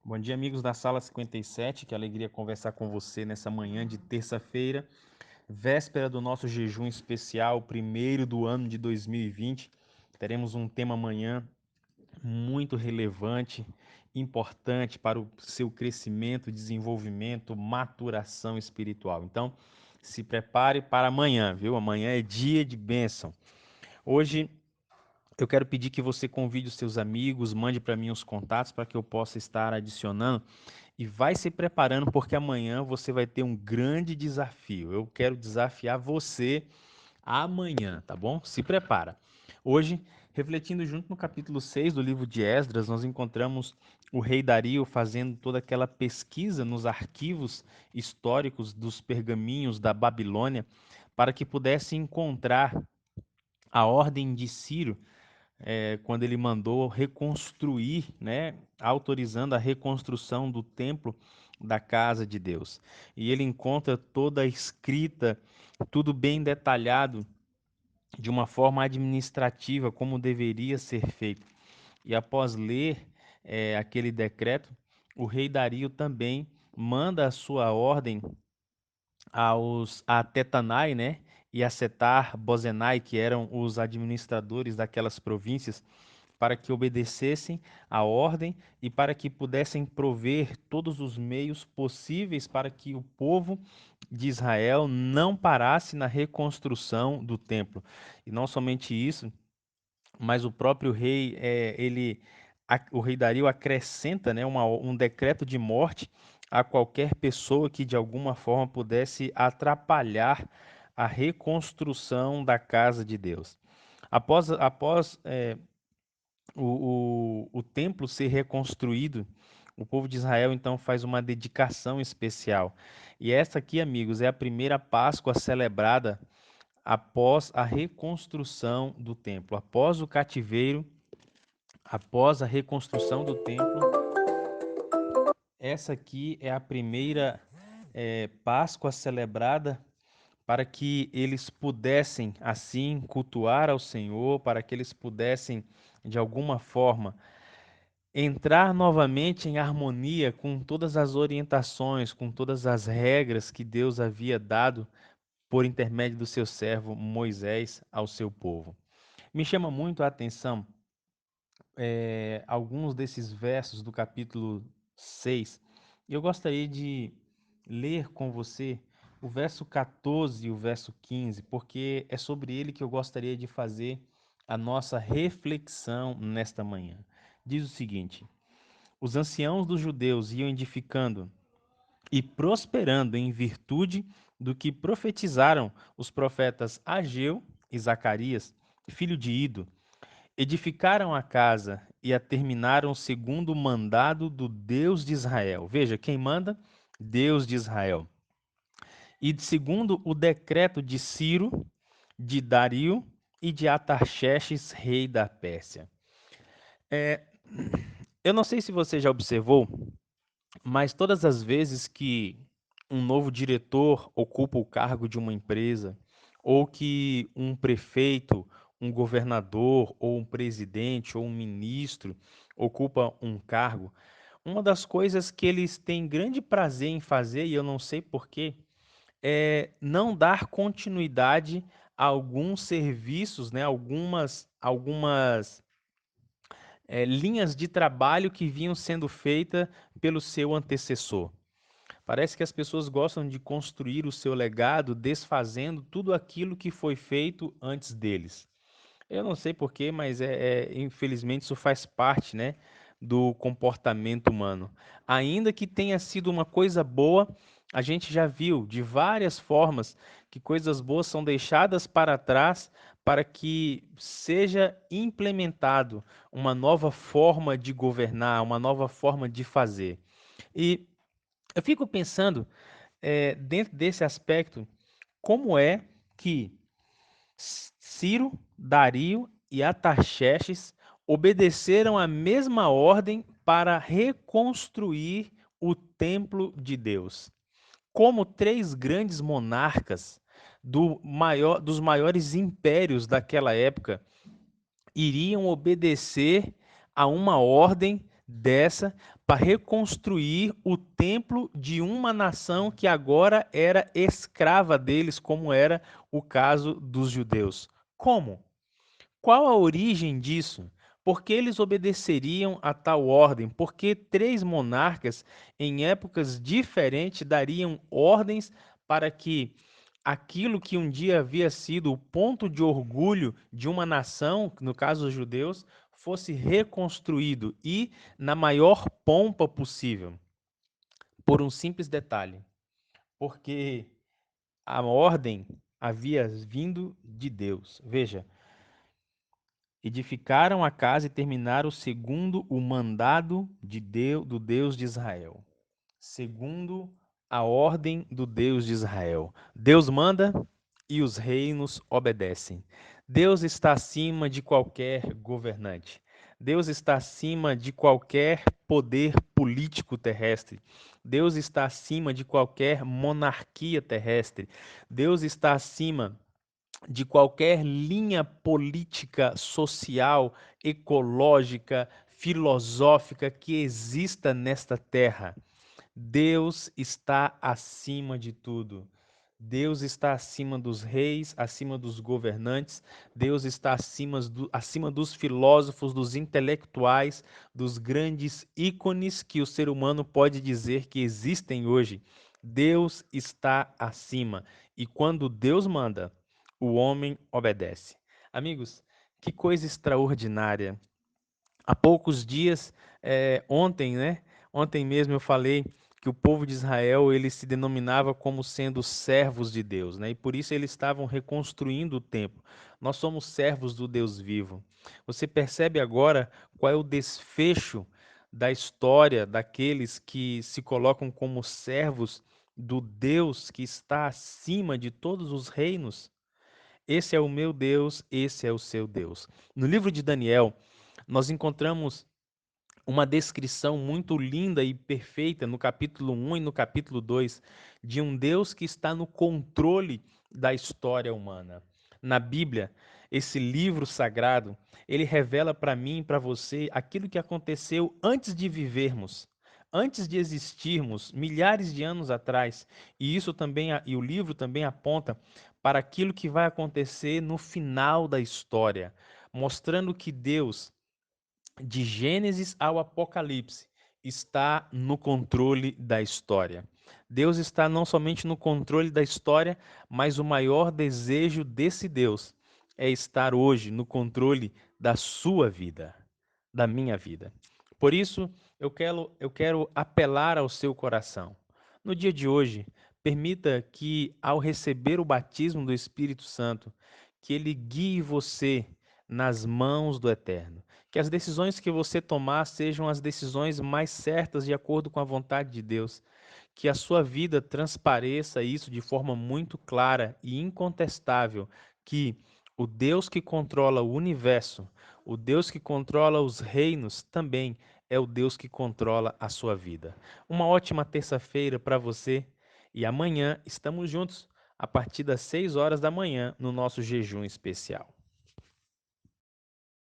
Bom dia, amigos da Sala 57. Que alegria conversar com você nessa manhã de terça-feira, véspera do nosso jejum especial, primeiro do ano de 2020. Teremos um tema amanhã muito relevante, importante para o seu crescimento, desenvolvimento, maturação espiritual. Então, se prepare para amanhã, viu? Amanhã é dia de bênção. Hoje eu quero pedir que você convide os seus amigos, mande para mim os contatos para que eu possa estar adicionando. E vai se preparando, porque amanhã você vai ter um grande desafio. Eu quero desafiar você amanhã, tá bom? Se prepara. Hoje, refletindo junto no capítulo 6 do livro de Esdras, nós encontramos o rei Dario fazendo toda aquela pesquisa nos arquivos históricos dos pergaminhos da Babilônia para que pudesse encontrar a ordem de Ciro, quando ele mandou reconstruir, né, autorizando a reconstrução do templo da casa de Deus. E ele encontra toda a escrita, tudo bem detalhado, de uma forma administrativa, como deveria ser feito. E após ler aquele decreto, o rei Dario também manda a sua ordem a Tetanai, né, e a Setar-Bozenai, que eram os administradores daquelas províncias, para que obedecessem à ordem e para que pudessem prover todos os meios possíveis para que o povo de Israel não parasse na reconstrução do templo. E não somente isso, mas o próprio rei, o rei Dario acrescenta, né, um decreto de morte a qualquer pessoa que de alguma forma pudesse atrapalhar a reconstrução da casa de Deus. Após o templo ser reconstruído, o povo de Israel então faz uma dedicação especial. E essa aqui, amigos, é a primeira Páscoa celebrada após a reconstrução do templo, após o cativeiro, após a reconstrução do templo. Essa aqui é a primeira Páscoa celebrada para que eles pudessem assim cultuar ao Senhor, para que eles pudessem de alguma forma entrar novamente em harmonia com todas as orientações, com todas as regras que Deus havia dado por intermédio do seu servo Moisés ao seu povo. Me chama muito a atenção alguns desses versos do capítulo 6. E eu gostaria de ler com você o verso 14 e o verso 15, porque é sobre ele que eu gostaria de fazer a nossa reflexão nesta manhã. Diz o seguinte: os anciãos dos judeus iam edificando e prosperando em virtude do que profetizaram os profetas Ageu e Zacarias, filho de Ido. Edificaram a casa e a terminaram segundo o mandado do Deus de Israel. Veja, quem manda? Deus de Israel. E segundo o decreto de Ciro, de Dario e de Atarxerxes, rei da Pérsia. Eu não sei se você já observou, mas todas as vezes que um novo diretor ocupa o cargo de uma empresa, ou que um prefeito, um governador, ou um presidente, ou um ministro ocupa um cargo, uma das coisas que eles têm grande prazer em fazer, e eu não sei porquê, é não dar continuidade a alguns serviços, né, algumas linhas de trabalho que vinham sendo feitas pelo seu antecessor. Parece que as pessoas gostam de construir o seu legado desfazendo tudo aquilo que foi feito antes deles. Eu não sei porquê, mas infelizmente isso faz parte, né, do comportamento humano. Ainda que tenha sido uma coisa boa, a gente já viu de várias formas que coisas boas são deixadas para trás para que seja implementado uma nova forma de governar, uma nova forma de fazer. E eu fico pensando, dentro desse aspecto, como é que Ciro, Dario e Artaxerxes obedeceram a mesma ordem para reconstruir o templo de Deus. Como três grandes monarcas dos maiores impérios daquela época iriam obedecer a uma ordem dessa para reconstruir o templo de uma nação que agora era escrava deles, como era o caso dos judeus. Como? Qual a origem disso? Por que eles obedeceriam a tal ordem? Porque três monarcas, em épocas diferentes, dariam ordens para que aquilo que um dia havia sido o ponto de orgulho de uma nação, no caso os judeus, fosse reconstruído e na maior pompa possível, por um simples detalhe, porque a ordem havia vindo de Deus. Veja, edificaram a casa e terminaram segundo o mandado do Deus de Israel, segundo a ordem do Deus de Israel. Deus manda e os reinos obedecem. Deus está acima de qualquer governante. Deus está acima de qualquer poder político terrestre. Deus está acima de qualquer monarquia terrestre. Deus está acima de qualquer linha política, social, ecológica, filosófica que exista nesta terra. Deus está acima de tudo. Deus está acima dos reis, acima dos governantes, Deus está acima dos filósofos, dos intelectuais, dos grandes ícones que o ser humano pode dizer que existem hoje. Deus está acima. E quando Deus manda, o homem obedece. Amigos, que coisa extraordinária. Há poucos dias, ontem, né? Ontem mesmo eu falei que o povo de Israel ele se denominava como sendo servos de Deus, né? E por isso eles estavam reconstruindo o templo. Nós somos servos do Deus vivo. Você percebe agora qual é o desfecho da história daqueles que se colocam como servos do Deus que está acima de todos os reinos? Esse é o meu Deus, esse é o seu Deus. No livro de Daniel, nós encontramos uma descrição muito linda e perfeita no capítulo 1 e no capítulo 2 de um Deus que está no controle da história humana. Na Bíblia, esse livro sagrado, ele revela para mim e para você aquilo que aconteceu antes de vivermos, antes de existirmos, milhares de anos atrás. E isso também e o livro também aponta para aquilo que vai acontecer no final da história, mostrando que Deus de Gênesis ao Apocalipse, está no controle da história. Deus está não somente no controle da história, mas o maior desejo desse Deus é estar hoje no controle da sua vida, da minha vida. Por isso, eu quero apelar ao seu coração. No dia de hoje, permita que, ao receber o batismo do Espírito Santo, que ele guie você nas mãos do Eterno. Que as decisões que você tomar sejam as decisões mais certas de acordo com a vontade de Deus. Que a sua vida transpareça isso de forma muito clara e incontestável, que o Deus que controla o universo, o Deus que controla os reinos, também é o Deus que controla a sua vida. Uma ótima terça-feira para você e amanhã estamos juntos a partir das 6 horas da manhã no nosso jejum especial.